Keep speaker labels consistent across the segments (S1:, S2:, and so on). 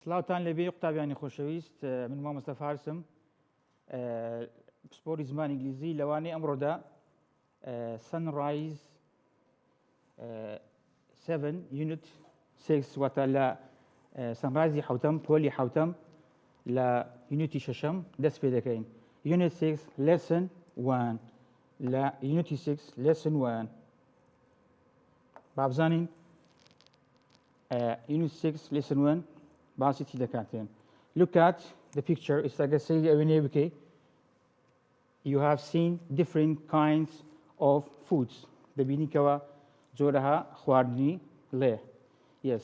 S1: سلااوتان لەبێ قوتابیانی خۆشەویست من مامۆستا فارسم پسپۆری زمانی ئینگلیزی لەوانەیە ئەمڕۆدا سەنڕایز 7 یونت 6 واتە لە سەنڕایزی حوتەم پۆلی حوتەم لە یونیتی شەشەم دەست پێ دەکەین. یونت 6 lesson 1 لە یونیتی 6 lesson 1 بابزانین unit 6 lesson 1 باسی چی دەکاتێن. Look at the picture. ئێستا گەسەی ئەوێنێ بکەی. You have seen different kinds of foods. دەبینیکەوە جۆرەها خواردنی لێ. Yes.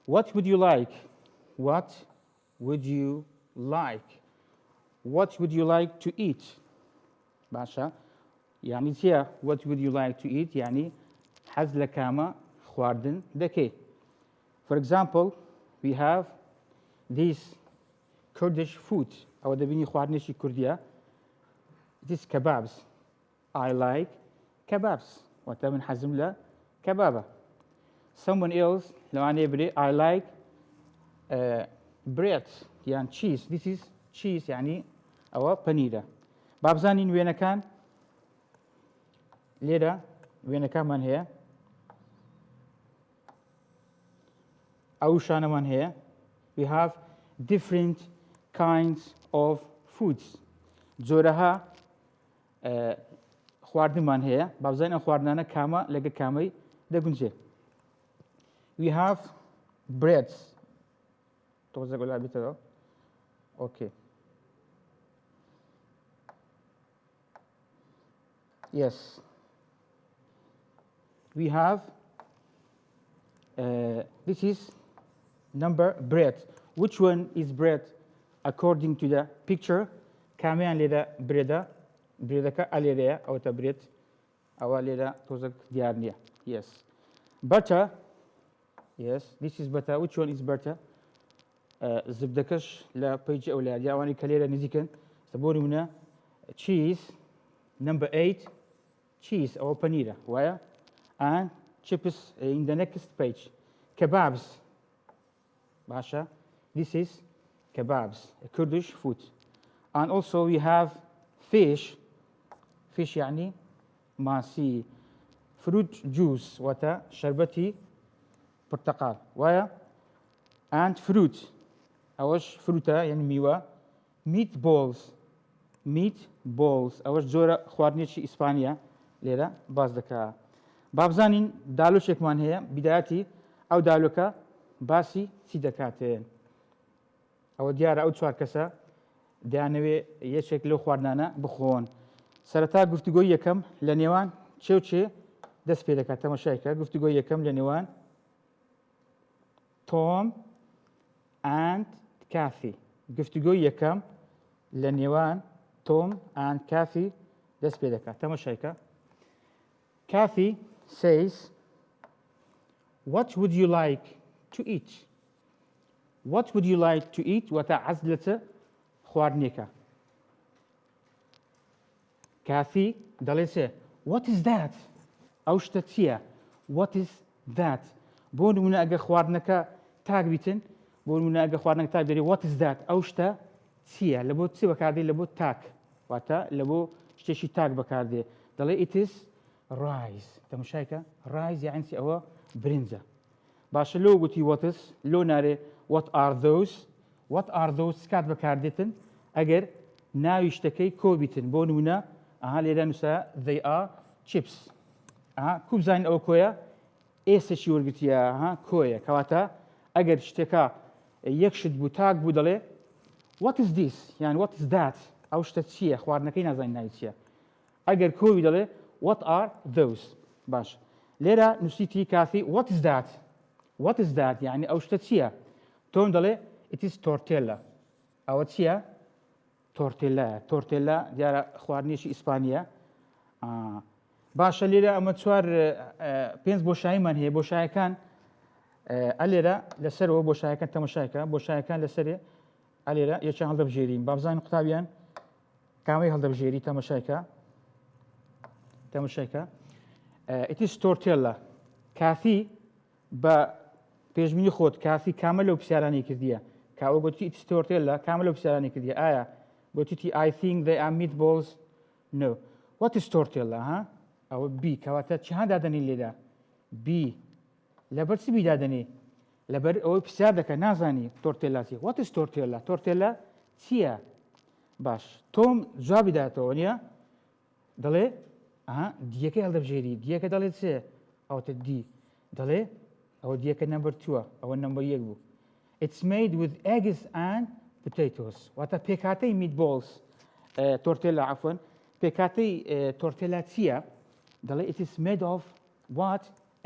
S1: What would you like? What would you like? What would you like to eat? باشە. یعنی چییە what would you like to eat؟ یعنی حەز لە کامە خواردن دەکەی. For example, we have this Kurdish food. أو دبيني خواردنيشي كردية. This kebabs. I like kebabs. وتمن حزم له كبابة. Someone else لو أنا بري I like bread. يعني cheese. This is cheese يعني أو بنيرة. بابزانين وين كان؟ ليرة وين كان من هي؟ أوشان من هي؟ We have different kinds of foods. جورها خواردنمان هەیە بابزانین ئەم خواردنانە کامە لەگە کامەی دەگونجێ. We have breads. تۆزە گۆلا بیتەوە. Okay. Yes. We have this is number bread. Which one is bread according to the picture? كاميان لذا بريدا بريدك أليريا أو تبريد أو لذا توزك ديارنيا. Yes. Butter. Yes. This is butter. Which one is butter? زبدكش لا بيجي أو لا جواني كليرا نزيكن سبوري منا cheese. Number 8 cheese أو بانيرا. Where? And chips in the next page. Kebabs. Basha. This is kebabs, a Kurdish food. And also we have fish. Fish يعني ماسي. Fruit juice وتا شربتي برتقال. ويا and fruit. أوش فروتا يعني ميوة. Meatballs. Meatballs. أوش جورا خواردنيشي إسبانيا ليرا بازدكا. بابزانين دالو شكمان هي بدايتي أو دالوكا باسی چی دەکاتێن. ئەوە دیارە ئەو چوار کەسە دەیانەوێ یەکێک لەو خواردنانە بخۆن. سەرەتا گفتوگۆی یەکەم لە نێوان چێ و چێ دەست پێ دەکات. تەماشایکە گفتوگۆی یەکەم لە نێوان تۆم and کافی. گفتوگۆی یەکەم لە نێوان تۆم and کافی دەست پێ دەکات. تەماشایکە. کافی says, what would you like to eat? What would you like to eat? وتعزلة خواردنيكا. كافي دلسة. What is that? أوشتتيا. What is that? بون من أجا خواردنكا تاج بيتن. بون من أجا خواردنكا تاج دري. What is that? أوشتتيا. لبو تسي بكاردي لبو تاك. وتا لبو شتشي تاج بكاردي. دلي it is rice. تمشايكا. rice يعني سي أو برنزة. باش لو قلتي واتس لو ناري what are those سكات بكاردتن اگر ناويشتكي كوبيتن بونونا ليرا نسا they are chips كوب زين او كويا ايسشي ورقتيا كويا كواتا اگر اشتكا يكشد بوتاك بودلي what is this يعني what is that او شتتشي خوارنكي نازين نايتشيا اگر كوبي دلي what are those باش ليرا نسيتي كافي what is that What is that? يعني أو شتتشيا. توم دلي it is tortilla. أو تشيا tortilla ديارة خواردنيش إسبانيا. باشا ليرة أما تشوار بينز بوشاي من هي بوشاي كان أليرة لسرو بوشاي كان تمشايكا بوشاي كان لسري أليرة يشان هذا بجيرين بابزان قطابيان كامي هذا بجيري تمشايكا it is tortilla. كافي ب پێشبینی خۆت کافی کامە لەو پرسیارانەی کردیە کاوە گوتی it's tortilla کامل لەو پرسیارانەی کردی ئایا گوتی I think they are meatballs no what is tortilla ها ئەوە B کەواتە چیان دادەنی لێدا B لەبەر چی دادەنی لەبەر ئەوەی پرسیار دەکە نازانی تۆرتێلا چی what is tortilla تۆرتێلا چییە باش تۆم جوابی داتەوە نییە دەڵێ دیەکەی هەڵدەبژێری دیەکە دەڵێت چێ ئەوتە دی دەڵێ ئەوە دیەکە نمبر 2 ئەوە نمبر 1 بوو it's made with eggs and potatoes واتە پێکاتەی meatballs تۆرتێلا عفوان پێکاتەی تۆرتێلا چییە دەڵێ it is made of what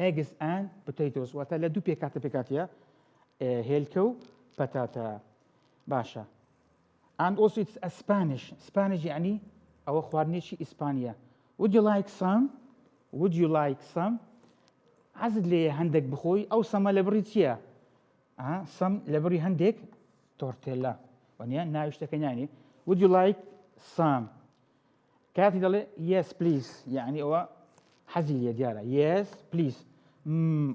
S1: eggs and potatoes واتە لە دوو پێکاتە هێلکە و پەتاتە باشە and also it's a Spanish يعني أو خواردنێکی ئیسپانیا would you like some عزت لێ هەندێک بخۆی ئەو سەمە لە بڕی چییە سەم لە بڕی هەندێک تۆرتێلا وانە ناوی شتەکەیانی would you like some کاتی دەڵێ yes please يعني ئەوە حەزی لێ دیارە yes please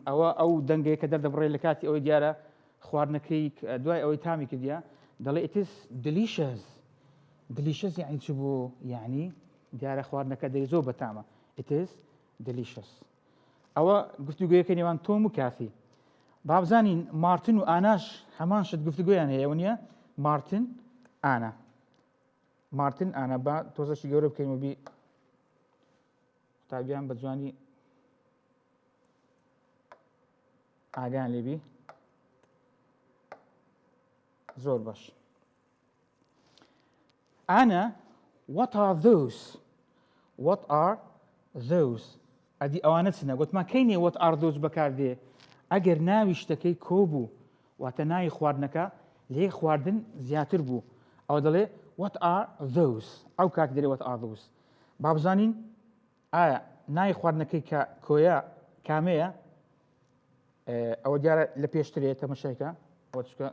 S1: ئەوە ئەو دەنگەیە کە دەردەبڕێ لە کاتی ئەوەی دیارە خواردنەکەی دوای ئەوەی تامی کردیا دەڵێ it is delicious يعني چ بوو يعني دیارە خواردنەکە دەری زۆر بەتامە it is delicious ئەوە گفتوگویەکە نێوان تۆم و کافی با بزانین مارتن و ئاناش هەمان شت گفتوگویان هەیە ونیە مارتن ئانا با تۆزەشی گەورە بکەینەوە بی قوتابیان بە جوانی ئاگان لێبی زۆر باش ئانا what are those ئەدی ئەوانە چنە گوتمان کەینێ what are those بەکاردێ ئەگەر ناوی شتەکەی کۆ بوو واتە ناوی خواردنەکە لێ خواردن زیاتر بوو ئەو دەڵێ what are those ئەو کاتی دەڵێ what are those با بزانین ئایا ناوی خواردنەکەی کە کۆیە کامەیە ئەوە دیارە لە پێشترێ تەمەشایکە ئەوە چکە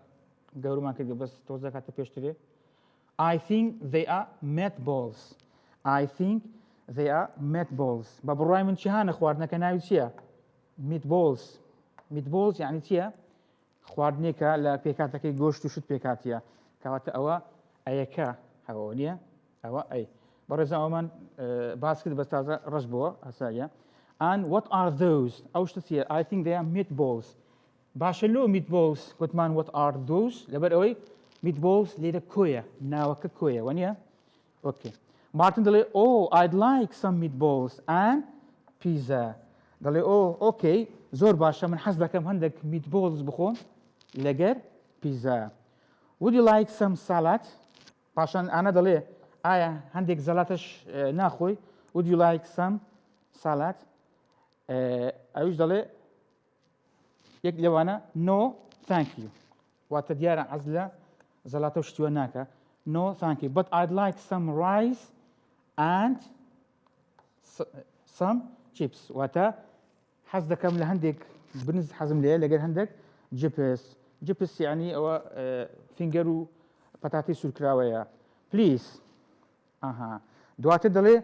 S1: گەورمان کردی بەس تۆزە کاتە پێشترێ I think they are meatballs بە بڕای من چی هانە خواردنەکە ناوی چییە meatballs یعنی چییە خواردنێکە لە پێکاتەکەی گۆشت و شت پێکاتیە کەواتە ئەوە ئەیەکە هەوە نییە ئەوە ئەی بەڕێزە ئەومان باس کرد بەس تازە ڕەش بووە ئاساییە and what are those ئەو شتە چییە I think they are meatballs باشە لۆ meatballs گوتمان what are those لەبەر ئەوەی meatballs لێرە کۆیە ناوەکە کۆیە وانە ئۆکێ مارتن دەڵێ I'd like some meatballs and pizza دەڵێ ئۆکەی زۆر باشە من حەز دەکەم هەندێک meatballs بخۆم لەگەر پیزا would you like some salad پاشان ئانا دەڵێ ئایا هەندێک زەلاتەش ناخۆی would you like some salad ئەویش دەڵێ یەک لەوانە no thank you واتە دیارە حەز لە زەلاتە و شتیوە ناکە no thank you but I'd like some rice and some chips واتە حەز دەکەم لە هەندێک بنز حەزم لێ لەگەر هەندێک جپس یعنی ئەوە فینگەر و پەتاتی سوورکراوەیە please دواتر دەڵێ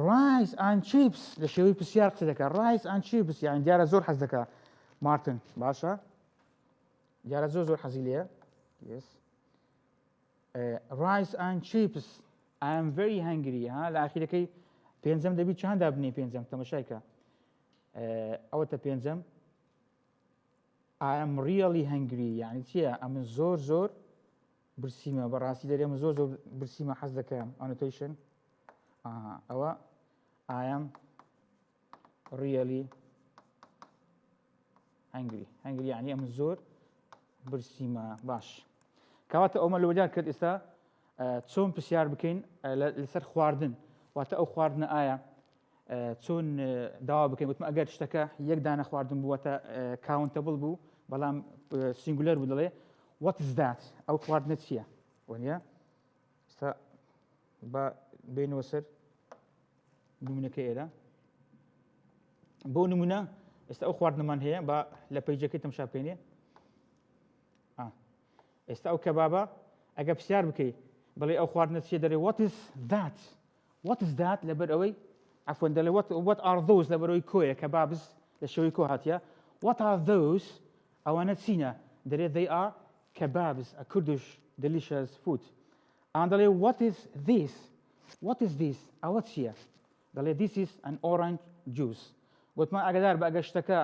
S1: rice and chips لە شێوەی پرسیار قسە دەکات rice and chips یعنی دیارە زۆر حەز دەکات مارتن باشە دیارە زۆر حەزی لێیە yes rice and chips I am very hungry لە ئاخیرەکەی پێنجەم دەبی چەند دابنی پێنجەم تەماشایکە ئەوەتە پێنجەم I am really hungry یعنی چییە ئەمن زۆر برسیمە بەڕاستی دەرێ من زۆر برسیمە حەز دەکەم annotation ئەوە I am really hungry یعنی ئەمن زۆر برسیمە باش کەواتە ئەومە لەوەجار کرد ئێستا چۆن پرسیار بکەین لەسەر خواردن واتە ئەو خواردنە ئایا چۆن داوا بکەین وتمە ئەگەر شتەکە یەک دانە خواردن بووەتە countable بوو بەڵام سینگولەر بوو دەڵێ what is that ئەو خواردنە چییە وانە ئێستا بە بینەوە سەر نمونەکە ئێرە بۆ نمونە ئێستا ئەو خواردنەمان هەیە بە لە پەیجەکەی تەماشا بکەینێ ئێستا ئەو کەبابە ئەگە پرسیار بکەی بەڵێ ئەو خواردنە چیە دەڵێ what is that لەبەر ئەوەی عفوان دەڵێ what are those لەبەر ئەوەی کۆیە کەبابز لە شێوەی کۆ هاتیە what are those ئەوانە چینە دەڵێ they are kebabs, a Kurdish delicious food. And دەڵێ what is this? What is this? ئەوە چییە؟ دەڵێ this is an orange juice. گوتمان ئاگادار بە ئەگەر شتەکە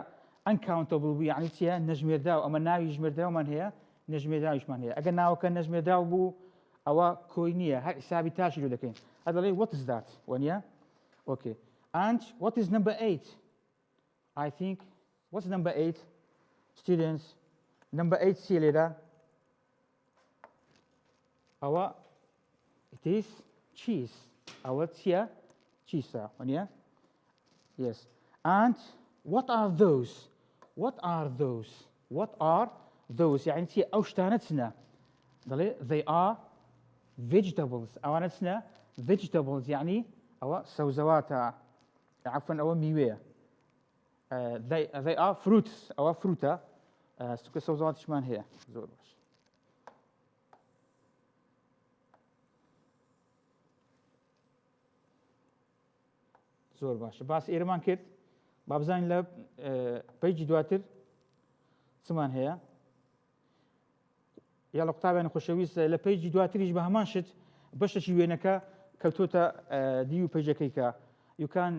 S1: uncountable بوو یعنی چییە؟ نەژمێردراو ئەمە ناوی ژمێردراومان هەیە نەژمێردراویشمان هەیە. ئەگەر ناوەکە نەژمێردراو بوو ئەوە کۆی نییە هەر حسابی تاشی لێ دەکەین. ئەدەڵێ what is that؟ وەنیە؟ Okay. And what is number 8? I think what's number 8? Students, number 8 چیە لێرە؟ ئەوە it is cheese. ئەوە چییە؟ cheese وەنیە؟ Yes. And what are those? What are those? What are those? يعني چییە؟ ئەو شتانە چنە؟ دەڵێ they are vegetables. ئەوانە چنە؟ vegetables يعني أو سوزواتها عفوا أو ميوية. they are fruits أو فروتا. سوزوات شمان هي زور باش. زور باش. بس إيرمان كده بابزان لب بيجي دواتر سمان هي. يلا قطعة أنا خوشويس لبيجي دواتر يجبه مانشت باش شيء وينك كوتوتا ديو بيجاكيكا. You can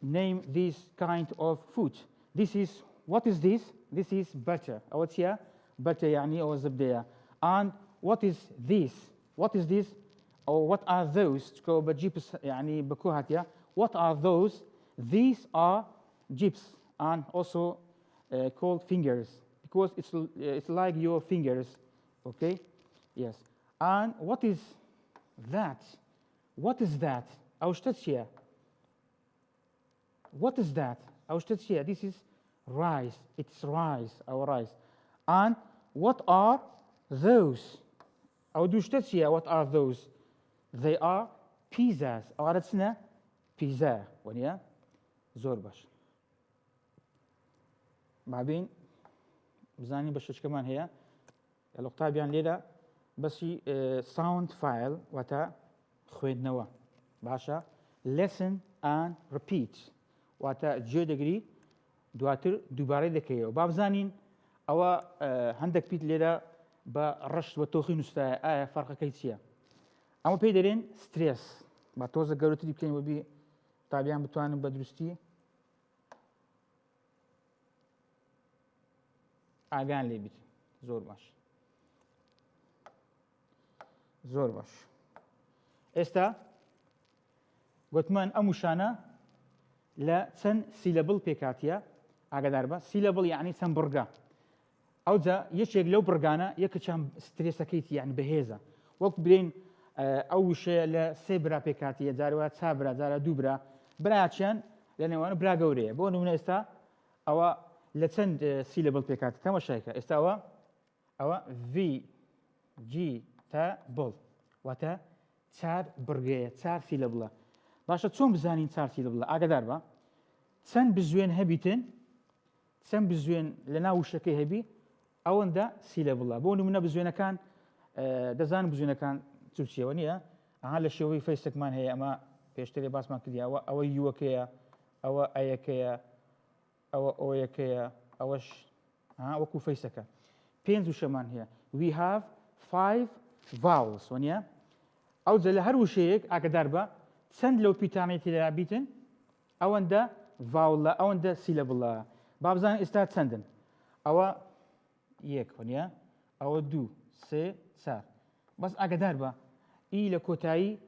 S1: name this kind of food. This is what is this? This is butter. أو تيا butter يعني أو زبدة. And what is this? What is this? Or what are those? تكو بجيبس يعني بكوهاتيا. What are those? These are chips and also called fingers because it's like your fingers. Okay? Yes. And what is that? What is that? أو شتتشيا. What is that? أو شتتشيا. This is rice. It's rice. Our rice. And what are those? أو دو شتتشيا. What are those? They are pizzas. أو عرفتنا pizza. ونيا زور باش. بعدين بزاني بشش كمان هي. الوقت بيان ليدا بس sound file وتا خوين نوا باشا listen and repeat وتا جو دقري دواتر دوباره دكيه وباب زانين او هندك بيت ليدا برش وتوخي نستا فرق كيتسيا اما بيدرين ستريس با توزا قروتي دي بكين وبي طابعا بتوانن بدرستي اگان لي بيت زور باش زور باش استا گوتمان اموشانا لا سن سيلابل بيكاتيا اگدار با سيلابل يعني سن برغا او ذا يشيك لو برغانا يكشام ستريس كيت يعني بهيزا وقت برين او شيء لا سيبرا بيكاتيا زاروا صابرا زارا دوبرا براتشان لان وانا برا غوري بون من استا او لا سن سيلابل بيكات كما شايكا استا او في جي تا بول وتا چار برغه چار سيلابلا باشا چون بزانين چار سيلابلا اگدار با سن بزوين هبيتن سن بزوين لنا وشكي هبي اوندا سيلابلا بون من بزوين كان دزان بزوين كان تشوشي ونيا على شوي فيسك مان هي اما بيشتري باس ما كديا او يوكيا او ايكيا او اويكيا اوش وكو فيسك بينزو شمان هي we have 5 vowels ونيا او زل هر وشيك اقدر با سند لو بيتانيتي لا بيتن او اندا فاولا او اندا سيلابلا بابزان استات سندن او يك ونيا او دو سي سار بس اقدر با اي لكوتاي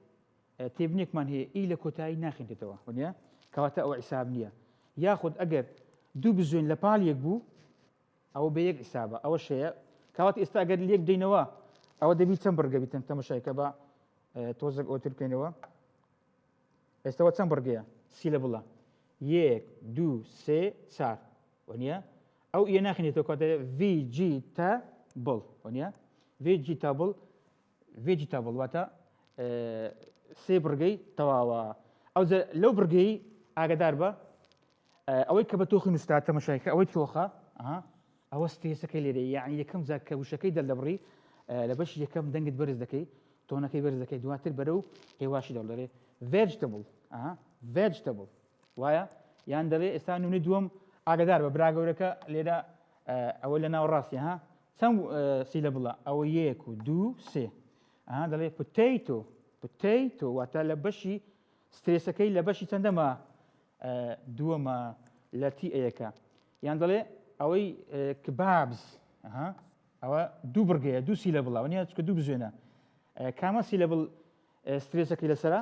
S1: تبنيك من هي اي لكوتاي ناخين تتوا ونيا كواتا او حساب نيه ياخذ اجر دو بزوين لبال يكبو او بيك حسابه او شيء كوات استاجر ليك دينوا او دبي تمبرغ بيتن تمشايكا با توزق اوتر كينوا استوى تمبرغيا سيلابلا يك دو سي صار ونيا او يناخني تو كوتا في جي تا بول ونيا فيجيتابل فيجيتابل واتا سي برغي تواوا او لو برغي اقدر با اوي كبتوخي نستات تمشايكا اوي توخا او ستيسكي لي يعني يكم زاك وشكي دلبري لبش يكم دنجت برز دكي تونا كي برز دكي دواتر برو هيواشي دولاري vegetable vegetable وايا ياندري استانو ندوم اقدر ببراغوركا ليدا اولا ناو راسي چەند سیلە بڵە ئەوە 1 و 2 3 دەڵێ پتەیتۆ واتە لە بەشی سترێسەکەی لە بەشی چەندەمە دووەمە لە تی ئەیەکە یان دەڵێ ئەوەی کبابز ئەوە دوو بڕگەیە دوو سیلە بڵە وانە چکە دوو بزوێنە کامە سیلە بڵ سترێسەکەی لەسرە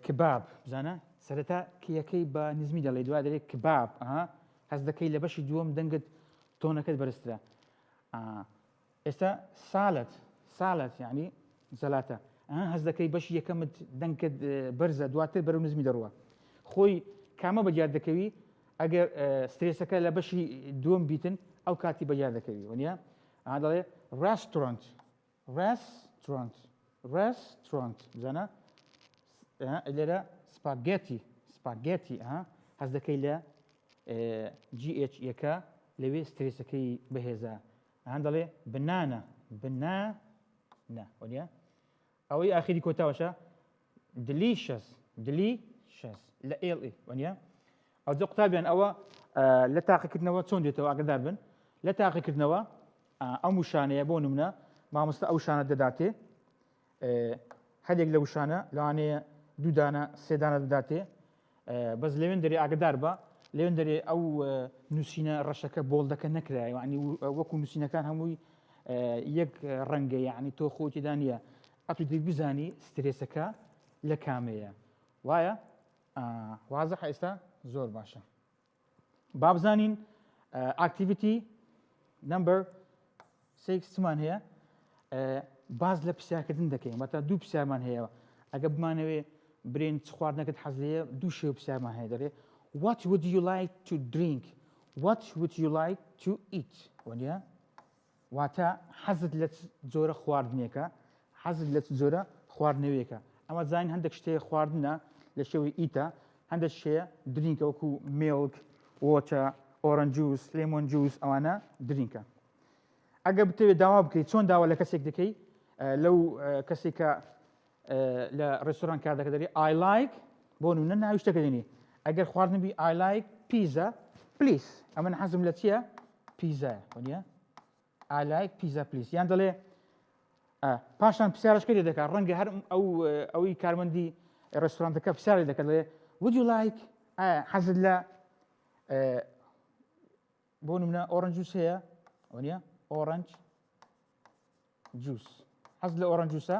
S1: کباب بزانە سەرەتا کیەکەی بە نزمی دەڵێ دوای دەڵێ کباب هەز دەکەی لە بەشی دووەم دەنگت تۆنەکەت بەرزترە ئێستا ساڵەت یعنی زەلاتە هەز دەکەی بەشی یەکەمت دەنگت بەرزە دواتر بەرەو نزمی دەڕوە خۆی کامە بەجار دەکەوی ئەگەر سترێسەکە لە بەشی دووەم بیتن ئەو کاتی بەجار دەکەوی وانە دەڵێ ڕێستۆرانت بزانە لێرە سپاگێتی هەز دەکەی لە GH یەکە لەوێ سترێسەکەی بەهێزە دەڵێ بنانە وانە ئەوەی ئاخری کۆتاوەشە دلیشەس لە ئێڵێ وانە ئەو جە قوتابیان ئەوە لە تاقیکردنەوە چۆن دێتەوە ئاگدار بن لە تاقیکردنەوە ئەم وشانەیە بۆ نمونە مامۆستا ئەو شانە دەداتێ هەرێک لە وشانە لەوانەیە دوو دانە سێ دانە دەداتێ بەس لەوێن دەرێ ئاگدار بە لەوێن دەرێ ئەو نووسینە ڕەشەکە بۆڵدەکە نەکرای یعنی وەکو نووسینەکان هەمووی یەک ڕەنگە یعنی تۆ خۆتی دانیە ئەتو بزانی سترێسەکە لە کامەیە وایە وازە ئێستا زۆر باشە با بزانین ئاکتیڤیتی نمبر 6 چمان هەیە باز لە پرسیارکردن دەکەین واتە دوو پرسیارمان هەیە ئەگە بمانەوێ برێن چ خواردنەکەت حەز لێیە دوو شێوە پرسیارمان هەیە دەڵێ what would you like to drink what would you like to eat وانە واتە حەزت لە جۆرە خواردنێکە حەزت لە جۆرە خواردنەوەیەکە ئەمە زانین هەندێک شتەیە خواردنە لە شێوەی ئیتە هەندێک شەیە درینکە وەکو میلک وۆتە ئۆرەنج جووس لێمۆن جووس ئەوانە درینکە ئەگە بتەوێت داوا بکەیت چۆن داوا لە کەسێک دەکەی لەو کەسێک کە لە ڕێستۆران کار دەکە دەری I like بۆ نمونە ناوی شتەکە دێنی ئەگەر خواردنبی I like pizza please ئەمە حەزم لە چییە پیزایە وانە I like pizza please یان دەڵێ پاشان پرسیارەشکەی دەکات ڕەنگە هەر ئەوەی کارمەندی ڕێستۆرانتەکە پرسیاری دەکات دەڵێ would you like حەزت لە بۆ نمونە ئۆرەنج جووس هەیە وانە ئۆرەنج جووس حەز لە ئۆرەنج جووسە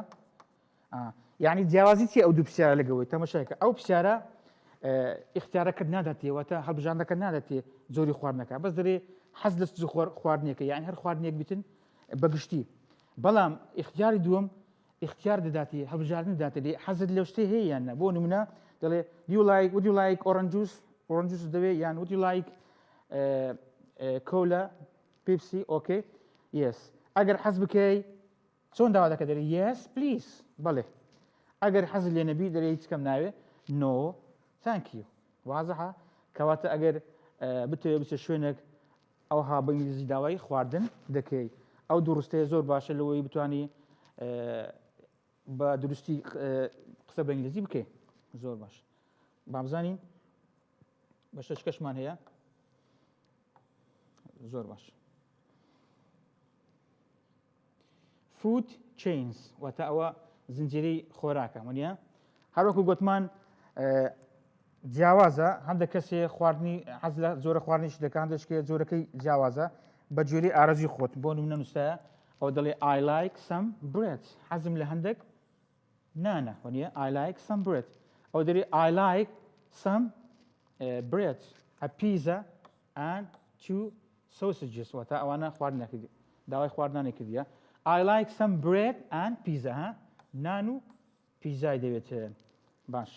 S1: یعنی جیاوازی چی ئەو دوو پرسیارە لەگەوەی تەماشاکە ئەو پرسیارە اختیارەکەت ناداتێ هەڵبژاندنەکە ناداتێ جۆری خواردنەکە بەس دەرێ حەز لە خواردنێکە یعنی هەر خواردنێک بیتن بەگشتی بەڵام اختیاری دووەم اختیار دەداتێ هەڵبژاردن دەداتێ حەزت لەو شتێ هەیە یان نە بۆ نمونە دەڵێ would you like orange juice دەوێ یان would you like cola Pepsi okay yes ئەگەر حەز بکەی چۆن داوا دەکە دەری yes please بەڵێ ئەگەر حەزت لێ نەبی دەرێ هیچ کەم ناوێ no thank you وازەحە کەواتە ئەگەر بتەوێت بچە شوێنێک ئەوها بە ئینگلیزی داوای خواردن دەکەی ئەو دوڕستەیە زۆر باشە لەوەی بتوانی بە دروستی قسە بە ئینگلیزی بکەیت زۆر باش بامزانین بە شەشکەشمان هەیە زۆر باش food chains واتە ئەوە زنجیرەی خۆراکە وانە هەروەکو گوتمان جیاوازە هەندێک کەسێ خواردنی حەز لە زۆرە خواردنیش دەکات هەندێک جۆرەکەی جیاوازە بە جۆری ئارەزوی خۆت بۆ نمونە نووسایە ئەو دەڵێ I like some bread حەزم لە هەندێک نانە وانە I like some bread ئەو دەری I like some bread a pizza and 2 sausages واتە ئەوانە خواردنەکردی داوای خواردنانی کردیە I like some bread and pizza نان و پیزای دەوێت باش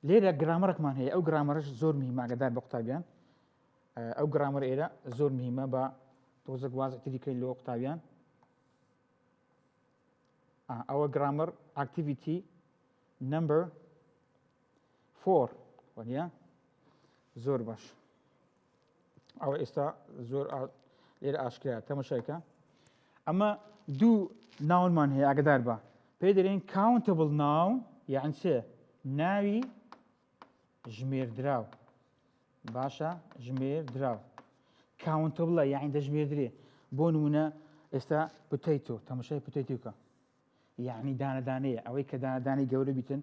S1: لێرە گرامەرێکمان هەیە ئەو گرامەرش زۆر میهمە ئاگادار بە قوتابیان ئەو گرامەر ئێرە زۆر میهمە بە تۆزە گوازەکتری کەی لۆ قوتابیان ئەوە گرامەر ئاکتیڤیتی نمبر 4 وانە زۆر باش ئەوە ئێستا زۆر لێرە ئاشکرا تەماشایکە ئەمە دوو ناونمان هەیە ئاگادار بە پێی دەرێن countable noun یعنی چێ ناوی ژمێردراو باشە ژمێردراو countable یعنی دەژمێردرێ بۆ نمونە استا بوتيتو تماشای بوتيتو كا يعني دانا دانيه اوي كدانا داني جوره بيتن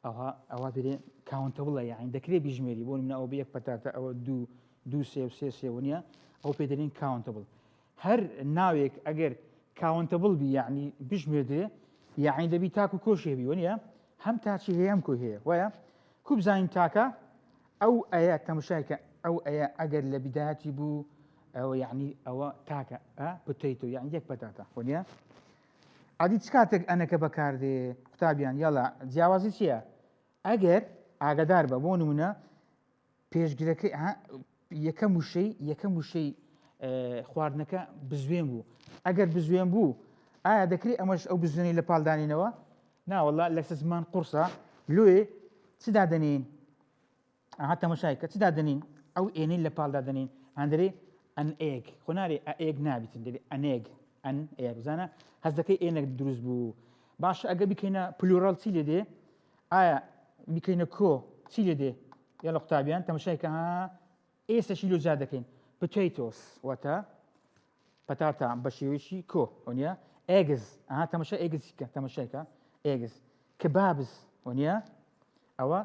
S1: او بيري كاونتبل يعني دكري بيجمري بون من او بيك بتاتا او دو سي ونيا او بيدرين كاونتبل هر ناويك اگر كاونتبل بي يعني بيجمري يعني دبي تاكو كوشي بي ونيا هم تاچي هي هم كو هي ويا كوب زين تاكا او ايا تمشايكا او ايا اگر لبدايتي بو او يعني او تاكا بوتيتو يعني يك بتاتا ونيا عادي تسكاتك انا كبكاردي كتابيان يلا جیاوازی چییە؟ ئەگەر ئاگادار بە بۆ نمونە پێشگیرەکەی یەکەم وشەی خواردنەکە بزوێن بوو ئەگەر بزوێن بوو ئایا دەکرێت ئەمەش ئەو بزوێنی لە پاڵدانینەوە؟ ناوەڵا لە زمان قورسە لێ چدا دەنین؟ تەماشایکە چدا دەنین؟ ئەو ئێنەی لە پاڵدا دەنین ئەندرێ ئەن ئێگ خۆنارێ ئێگ نابیتن دەێ ئەنێگ ئەن ئێگ بزانە هەز دەکەی ئێنێک دروست بوو باش ئەگە بکەینە پلوڕال چی لێ دێ؟ ئایا بکەینە کۆ چی لێ دێ؟ یا لە قوتابیان تەماشایکە ئێستاشی لۆ جا دەکەین potatoes واتە پەتاتە بە شێوەیەکی کۆ وانە eggs تەماشای ئێگزیکە تەماشایکە eggs کەبابز وانە ئەوە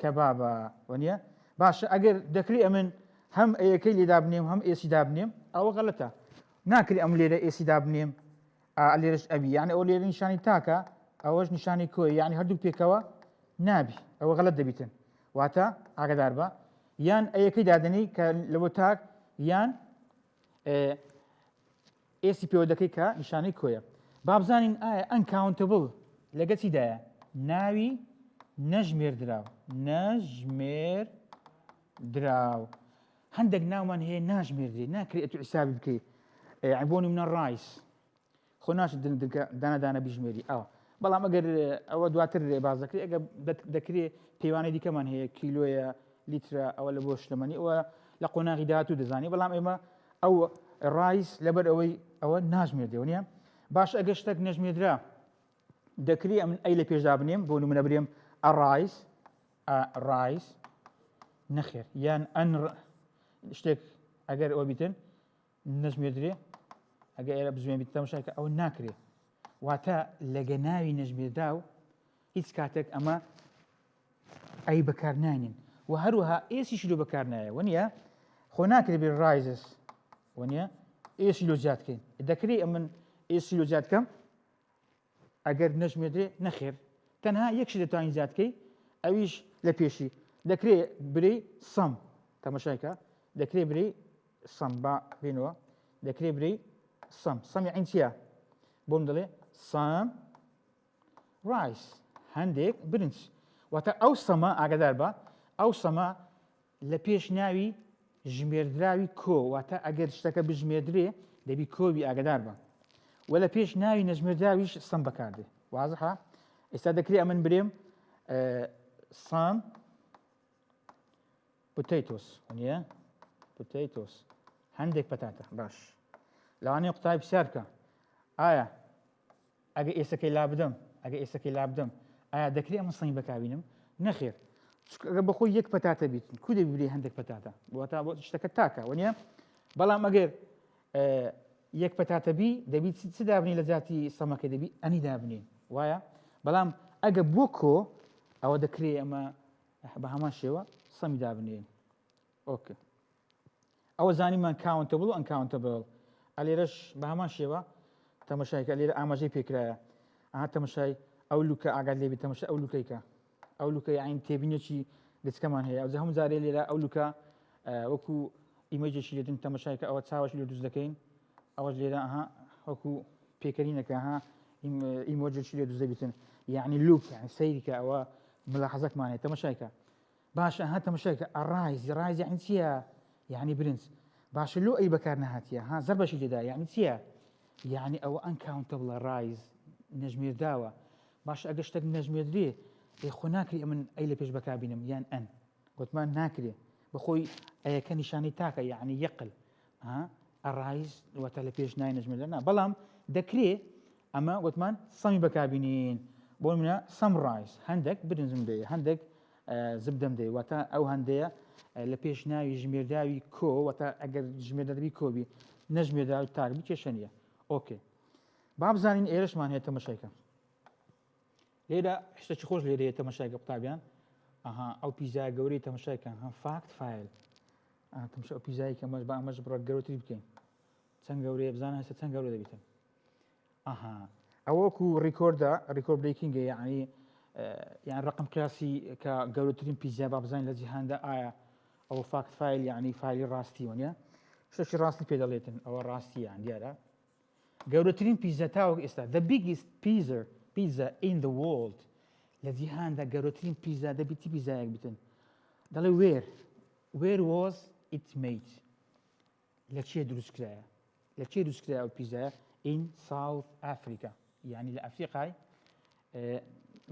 S1: کەبابە وانە باشە ئەگەر دەکرێت ئەمن هەم ئەیەکەی لێدا بنێم هەم ئێسی دابنێم ئەوە غەڵەتە ناکرێت ئەم لێرە ئێسی دابنێم لێرەش ئەبی یعنی ئەو لێرە نیشانی تاکە ئەوەش نیشانی کۆی یعنی هەردوو پێکەوە نابی ئەوە غەڵەت دەبیتن واتە ئاگادار بە یان ئەیەکەی دادنی کە لەبۆ تاک یان ئێسی پێوە دەکەی کە نیشانەی کۆیە با بزانین ئایا ئەنکاونتبل لەگە چیدایە؟ ناوی نەژمێردراو نەژمێردراو هەندێک ناومان هەیە ناژمێردرێ ناکرێت ئەتو حیسابی بکەیت بۆ نمونە ڕایس خۆ ناشت دانە دانە بیژمێری ئەوە بەڵام ئەگەر ئەوە دواتر باز دەکرێت ئەگە دەکرێت پەیوانەی دیکەمان هەیە کیلۆیە لیترە ئەوە لە بۆ شتەمەنی ئەوە لە قۆناغی داهاتوو دەزانی بەڵام ئێمە ئەو ڕایس لەبەر ئەوەی ئەوە ناژمێردێ نیە باش ئەگە شتێک نەژمێردرا دەکرێت ئەمن ئەی لە پێشدا بنێم بۆ نمونە برێم ڕایس نەخێر یان ئەن شتێک ئەگەر ئەوە بیتن نەژمێردرێ ئەگە ئێرە بزوێن بیت تەماشاکە ئەو ناکرێت واتە لەگە ناوی نەژمێردا و هیچ کاتێک ئەمە ئەی بەکار نانین و هەروەها ئێسیشی لۆ بەکار نایە وەنیە خۆ ناکرێت بێ ڕایزس وەنیە ئێسی لۆ زیادکەین دەکرێت ئەمن ئێسی لۆ زیادکەم ئەگەر نەژمێردرێ نەخێر تەنها یەکشی دەتوانین زیادکەی ئەویش لە پێشی دەکرێت برێ سەم تەماشاکە دەکرێت برێ سەم با بێنەوە دەکرێت برێ سەم یعنی چییە؟ بۆم دەڵێ سەم ڕایس هەندێک برنج واتە ئەو سەمە ئاگادار بە ئەو سەمە لە پێش ناوی ژمێردراوی کۆ واتە ئەگەر شتەکە بژمێردرێ دەبی کۆبی ئاگادار بە و لە پێش ناوی نەژمێردراویش سەم بەکاردێ وازحە ئێستا دەکرێت ئەمن برێم سەم potatoes وانە potatoes هەندێک پەتاتە باش لەوانەیە قوتابی بسیارکە ئایا ئەگە ئێسەکەی لا بدەم ئایا دەکرێت ئەمە سەمی بەکبینم نەخێر ئەگە بەخۆی یەک پەتاتە بیت کو دەبی هەندێک پەتاتە بۆ شتەکە تاکە وانە بەڵام ئەگەر یەک پەتاتە بی دەبیت چ دابنی لە جاتی سەمەکە دەبی ئەنی دابنین وایە بەڵام ئەگە بۆ کۆ ئەوە دەکرێت ئەمە بە هەمان شێوە سەمی دابنین ئۆکێ ئەوە زانیمان کاونتبل و ئەنکاونتبل ئەلێرەش بە هەمان شێوە تەماشایکە لێرە ئاماژەی پێکرایە تەماشای ئەو لوکە ئاگات لێبێت تەماشا ئەو لوکەیکە ئەو لوکە یاعین تێبینێکی دەچکەمان هەیە ئەو هەموو جارێ لێرە ئەو لوکە وەکو ئیمەجێکی لێدن تەماشایکە ئەوە چاوەش لێ دروست دەکەین ئەوەش لێرە وەکو پێکەرینەکە ئیمۆجێکی لێ دروست دەبێتن یعنی لوک سەیریکە ئەوە ملاحەزەکمان هەیە تەماشایکە باشە تەماشایکە ڕایز یعنی چییە؟ یعنی برنج باشە لۆ ئەی بەکار نەهاتیە زەر بەشی لێدا یعنی چییە؟ یعنی ئەوە ئەنکاونتبڵە ڕایز نەژمێرداوە باش ئەگە شتێک نەژمێردرێ خۆ ناکرێ من ئەی لە پێش بەکبینم یان ئەن گوتمان ناکرێ بەخۆی ئەیەکە نیشانی تاکە یعنی یەقل ڕایز واتە لە پێش نای نەژمێردنا بەڵام دەکرێت ئەمە گوتمان سەمی بەکبینین بۆ منە سەم ڕایز هەندێک برنجم دێ هەندێک زبدەم دێ واتە ئەو هەندەیە لە پێش ناوی ژمێرداوی کۆ واتە ئەگەر ژمێردەبی کۆبی نەژمێرداوی تاکبی کێشە نیە ئۆکێ با بزانین ئێرەشمان هەیە تەمەشایکە لێرە شتێکی خۆش لێرە هەیە تەمەشایکە قوتابیان ئەها ئەو پیزای گەورەی تەمەشایکە فاکت فایل تەماشا ئەو پیزایی کە ئەمەش بە ئەمەش بڕە گەورەتری بکەین چەند گەورەیە بزانە هەستا چەند گەورە دەبیتن ئەها ئەوەکو ڕیکۆردە ڕیکۆرد برێکینگە یعنی یان ڕقم قیاسی کە گەورەترین پیزا با بزانین لە جیهاندا ئایا ئەوە فاکت فایل یعنی فایلی ڕاستی وانە شتێکی ڕاستی پێ دەڵێتن ئەوە ڕاستی یان دیارە گەورەترین پیزا تاوەک ئێستا the biggest pizza in the world لە جیهاندا گەورەترین پیزا دەبیتی پیزایەک بتن دەڵێ where was it made لە چێ دروستکرایە لە چێ دروستکرایە ئەو پیزایە in South Africa یعنی لە ئەفریقای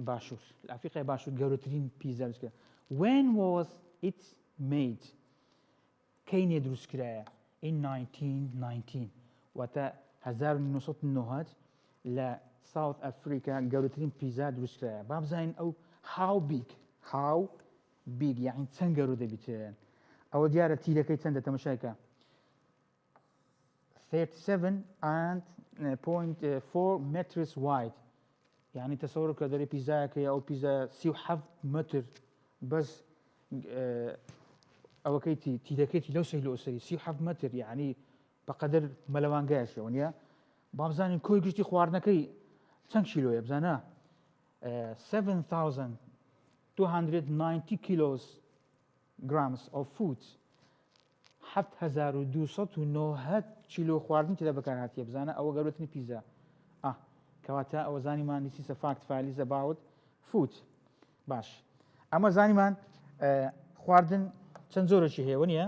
S1: باشوور لە ئەفریقای باشوور گەورەترین پیزا دروستکرا when was it made کەینێ دروستکرایە in 1919 واتە 1990 لە South Africa گەورەترین پیزا دروستکرایە با بزانین ئەو how big یعنی چەند گەورە دەبیتن ئەوە دیارە تیرەکەی چەندە تەماشایکە 37.4 meters wide يعني تصور كدري بيزا كي او بيزا سيو حف متر بس او كيتي تيدكيتي لو سهلو اسري سيو حف متر يعني بقدر ملوان قاش يعني بامزان كوي قشتي خوارنكي كم كيلو يا بزانا 7290 kilos grams of food 7209 كيلو خواردن تدا بكارات يا بزانا او قالتني بيزا كواتا او زانيمان this is a fact file is about food باش اما زانيمان خواردن چەند زۆرەشی هەیە وەنیە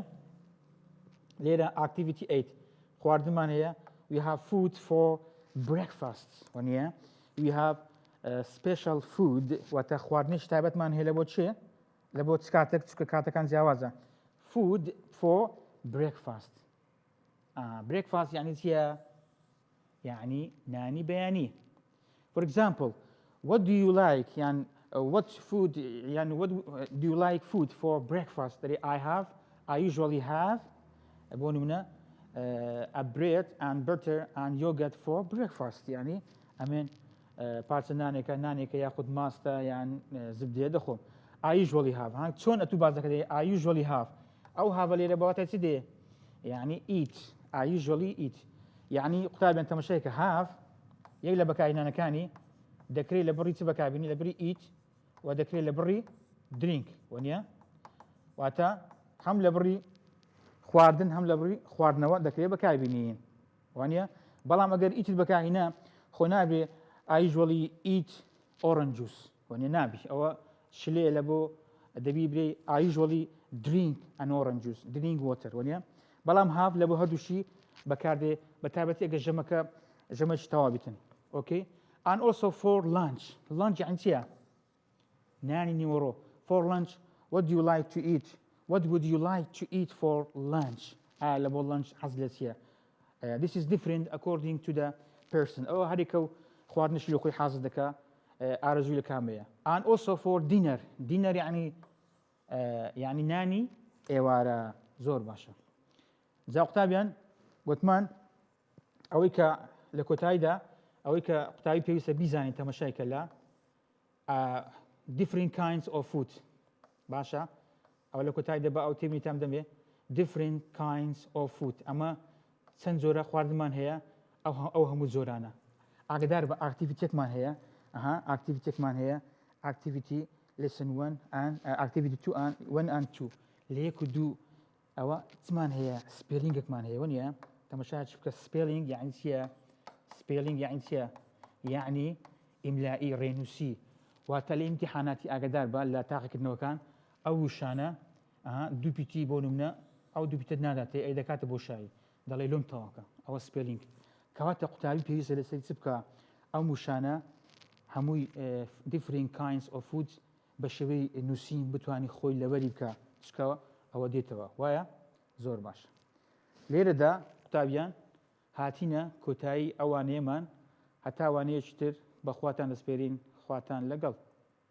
S1: لێرە activity 8 خواردنمان هەیە we have food for breakfast وەنیە we have special food واتە خواردنیش تایبەتمان هەیە لە بۆ چێ لە بۆ چ کاتێک چکە کاتەکان جیاوازە food for breakfast breakfast يعني چیە يعني ناني بياني for example what do you like يعني what food يعني what do you like food for breakfast that I usually have a bread and butter and yogurt for breakfast يعني أمين بارت نانيكا ياخذ ماستا يعني زبدة دخو I usually have ها شون أتو بعض كده I usually have أو have اللي ربواتها تدي يعني eat I usually eat يعني قطابا أنت مشيك have يلا بكاي نانكاني دكري لبري تبكاي بني لبري eat ودكري لبري drink ونيا واتا هم لبري خواردن هم لبري خواردنوا دكري بكاي بنيين ونيا بلا ما قدر eat بكاي هنا خنابي I usually eat orange juice ونيا نابي أو شلي لبو دبي بري I usually drink an orange juice drink water ونيا بلام have لبو هدوشي بكاردي بتابتي أجا جمك توابتن okay and also for lunch يعني شيء ناني نيورو for lunch what do you like to eat what would you like to eat for lunch لبو lunch حزلتيا this is different according to the person أو هذيكو خواردنش اللي خوي حاضر دكا أرزو لكامية and also for dinner يعني يعني ناني إيوارا زور باشا زاو قتابيان وثمان أويك لكوتايدا أويك قتابي بيوسا بيزاني تمشايك لا different kinds of food باشا أو لكوتايدا بقى أو تيمي تام دمي different kinds of food أما سنزورة خواردمان هي أو هم زورانا أقدر بقى activity مان هي activity مان هي activity lesson 1 and activity 2 and 1 and 2 ليكو دو أو تمان هي spelling كمان هي ونيا تمشاهد شوفك spelling يعني شيء spelling يعني شيء يعني إملائي رينوسي وتالي امتحاناتي أقدر بقى لا تاخذ إنه كان أو شانة دو بيتي بونمنا أو دو بيتي ناداتي إذا كاتب وشاي ضل لهم تواقع أو spelling كوات قتالي بيجي لسه تبقى أو مشانة هموي different kinds of foods بشوي نوسين بتواني خوي لولي بكا شكوا أو ديتوا ويا زور باش ليرة دا قتابيان هاتينا كوتاي أوانيمان حتى وانيشتر بخواتان السبيرين خواتان لقل